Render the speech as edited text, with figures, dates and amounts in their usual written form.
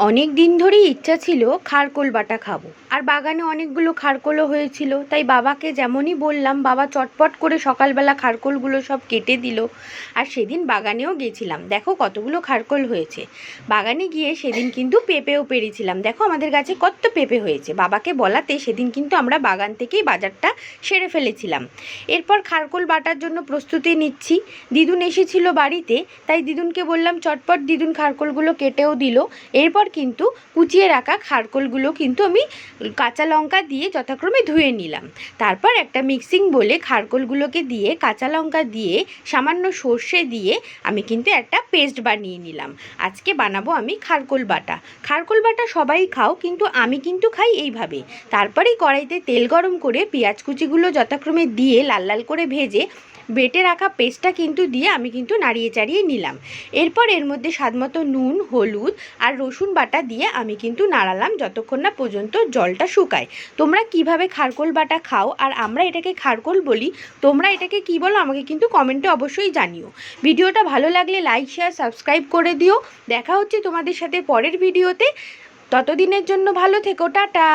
অনেক দিন ধরেই ইচ্ছা ছিল খারকোল বাটা খাবো, আর বাগানে অনেকগুলো খারকোলও হয়েছিল। তাই বাবাকে যেমনই বললাম, বাবা চটপট করে সকালবেলা খারকোলগুলো সব কেটে দিল। আর সেদিন বাগানেও গেছিলাম, দেখো কতগুলো খারকোল হয়েছে। বাগানে গিয়ে সেদিন কিন্তু পেঁপেও পেড়েছিলাম, দেখো আমাদের গাছে কত পেঁপে হয়েছে। বাবাকে বলাতে সেদিন কিন্তু আমরা বাগান থেকেই বাজারটা সেরে ফেলেছিলাম। এরপর খারকোল বাটার জন্য প্রস্তুতি নিচ্ছি। দিদুন এসেছিল বাড়িতে, তাই দিদুনকে বললাম চটপট, দিদুন খারকোলগুলো কেটেও দিল। এরপর কিন্তু কুচিয়ে রাখা খারকোলগুলো কিন্তু আমি কাঁচা লঙ্কা দিয়ে যথাক্রমে ধুয়ে নিলাম। তারপর একটা মিক্সিং বলে খারকোলগুলোকে দিয়ে কাঁচা লঙ্কা দিয়ে সামান্য সর্ষে দিয়ে আমি কিন্তু একটা পেস্ট বানিয়ে নিলাম। আজকে বানাবো আমি খারকোল বাটা। খারকোল বাটা সবাই খাও, কিন্তু আমি কিন্তু খাই এইভাবে। তারপরেই কড়াইতে তেল গরম করে পেঁয়াজ কুচিগুলো যথাক্রমে দিয়ে লাল লাল করে ভেজে বেটে রাখা পেস্টটা কিন্তু দিয়ে আমি কিন্তু নাড়িয়ে চাড়িয়ে নিলাম। এরপর এর মধ্যে স্বাদমতো নুন, হলুদ আর রসুন বাটা দিয়ে আমি কিন্তু নাড়ালাম যতক্ষণ না পর্যন্ত জলটা শুকায়। তোমরা কিভাবে খারকোল বাটা খাও, আর আমরা এটাকে খারকোল বলি, তোমরা এটাকে কি বলো আমাকে কিন্তু কমেন্টে অবশ্যই জানিও। ভিডিওটা ভালো লাগলে লাইক, শেয়ার, সাবস্ক্রাইব করে দিও। দেখা হচ্ছে তোমাদের সাথে পরের ভিডিওতে। ততদিনের জন্য ভালো থেকো, টাটা।